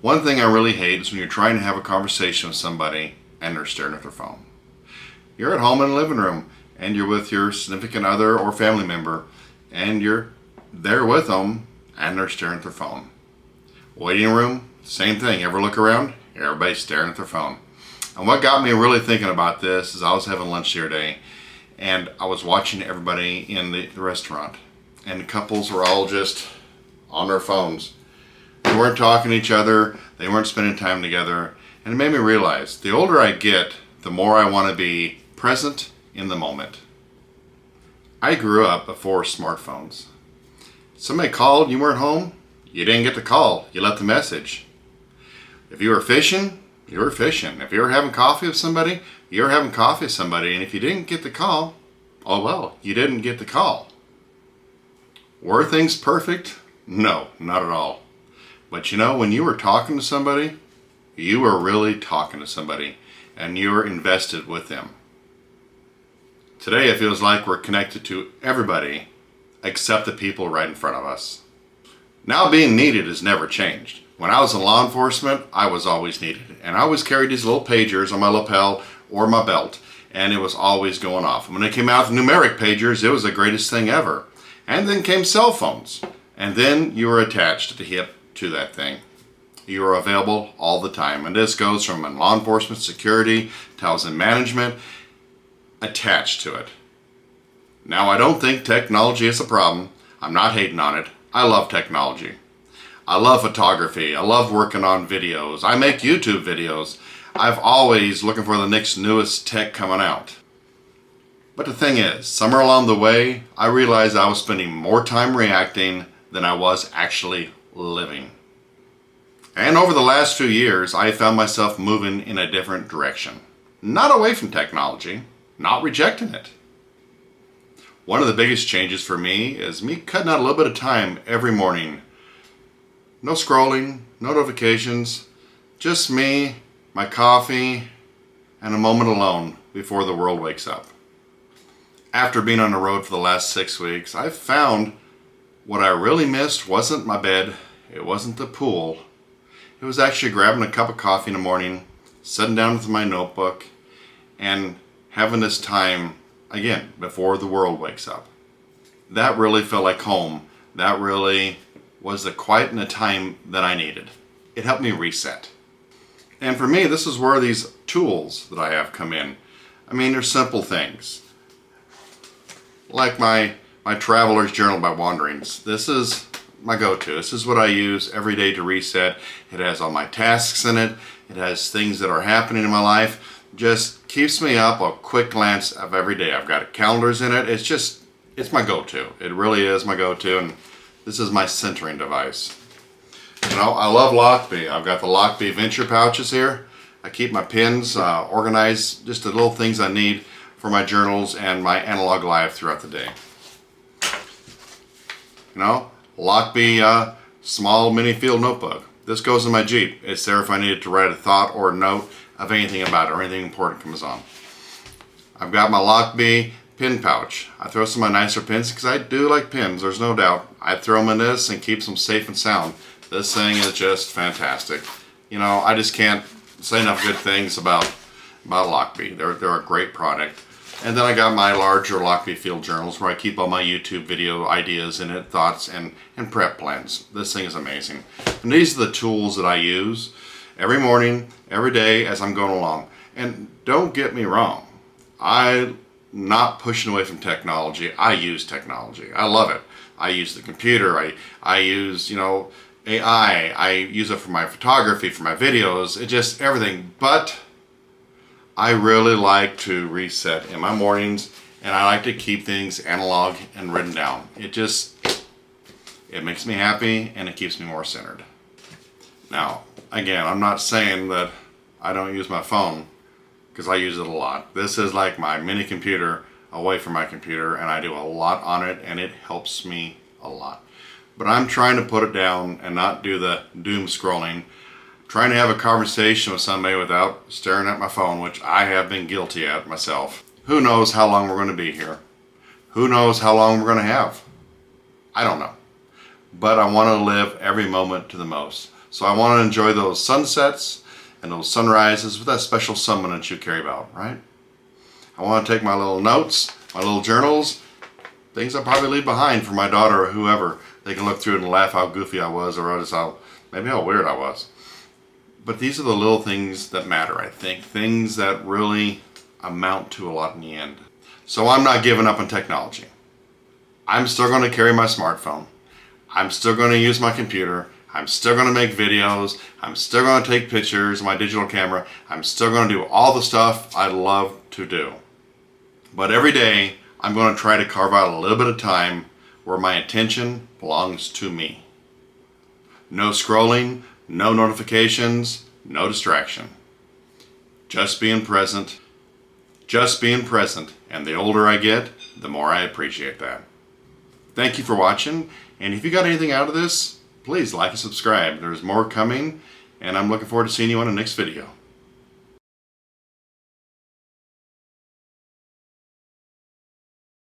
One thing I really hate is when you're trying to have a conversation with somebody and they're staring at their phone. You're at home in the living room and you're with your significant other or family member and you're there with them and they're staring at their phone. Waiting room, same thing. Ever look around? Everybody's staring at their phone. And what got me really thinking about this is I was having lunch the other day and I was watching everybody in the restaurant and the couples were all just on their phones. They weren't talking to each other, they weren't spending time together, and it made me realize the older I get, the more I want to be present in the moment. I grew up before smartphones. Somebody called, you weren't home, you didn't get the call, you left the message. If you were fishing, you were fishing. If you were having coffee with somebody, you were having coffee with somebody, and if you didn't get the call, oh well, you didn't get the call. Were things perfect? No, not at all. But you know, when you were talking to somebody, you were really talking to somebody and you were invested with them. Today it feels like we're connected to everybody except the people right in front of us. Now being needed has never changed. When I was in law enforcement, I was always needed. And I always carried these little pagers on my lapel or my belt, and it was always going off. And when they came out with numeric pagers, it was the greatest thing ever. And then came cell phones. And then you were attached at the hip to that thing. You are available all the time. And this goes from in law enforcement, security, to housing management, attached to it. Now, I don't think technology is a problem. I'm not hating on it. I love technology. I love photography. I love working on videos. I make YouTube videos. I've always looking for the next newest tech coming out. But the thing is, somewhere along the way, I realized I was spending more time reacting than I was actually living. And over the last few years, I found myself moving in a different direction. Not away from technology, not rejecting it. One of the biggest changes for me is me cutting out a little bit of time every morning. No scrolling, no notifications, just me, my coffee, and a moment alone before the world wakes up. After being on the road for the last 6 weeks, I've found what I really missed wasn't my bed, it wasn't the pool. It was actually grabbing a cup of coffee in the morning, sitting down with my notebook, and having this time, again, before the world wakes up. That really felt like home. That really was the quiet and the time that I needed. It helped me reset. And for me, this is where these tools that I have come in. I mean, they're simple things. Like my Traveler's Journal by Wanderings. This is my go-to. This is what I use every day to reset. It has all my tasks in it. It has things that are happening in my life. Just keeps me up a quick glance of every day. I've got calendars in it. It's my go-to. It really is my go-to, and this is my centering device. You know, I love lochby. I've got the lochby venture pouches here. I keep my pens organized, just the little things I need for my journals and my analog life throughout the day. You know, lochby small mini field notebook. This goes in my Jeep. It's there if I needed to write a thought or a note of anything about it or anything important comes on. I've got my lochby pin pouch. I throw some of my nicer pins because I do like pins, there's no doubt. I throw them in this and keeps them safe and sound. This thing is just fantastic. You know, I just can't say enough good things about lochby. They're a great product. And then I got my larger lochby field journals where I keep all my YouTube video ideas in it, thoughts, and prep plans. This thing is amazing. And these are the tools that I use every morning, every day as I'm going along. And don't get me wrong, I'm not pushing away from technology. I use technology. I love it. I use the computer. I use, AI. I use it for my photography, for my videos, just everything. But I really like to reset in my mornings, and I like to keep things analog and written down. It makes me happy and it keeps me more centered. Now, again, I'm not saying that I don't use my phone, because I use it a lot. This is like my mini computer away from my computer, and I do a lot on it, and it helps me a lot. But I'm trying to put it down and not do the doom scrolling. Trying to have a conversation with somebody without staring at my phone, which I have been guilty at myself. Who knows how long we're going to be here? Who knows how long we're going to have? I don't know. But I want to live every moment to the most. So I want to enjoy those sunsets and those sunrises with that special someone that you care about, right? I want to take my little notes, my little journals, things I'll probably leave behind for my daughter or whoever. They can look through it and laugh how goofy I was, or just maybe how weird I was. But these are the little things that matter, I think. Things that really amount to a lot in the end. So I'm not giving up on technology. I'm still going to carry my smartphone. I'm still going to use my computer. I'm still going to make videos. I'm still going to take pictures with my digital camera. I'm still going to do all the stuff I love to do. But every day, I'm going to try to carve out a little bit of time where my attention belongs to me. No scrolling, no notifications, no distraction. Just being present. Just being present. And the older I get, the more I appreciate that. Thank you for watching. And if you got anything out of this, please like and subscribe. There's more coming, and I'm looking forward to seeing you on the next video.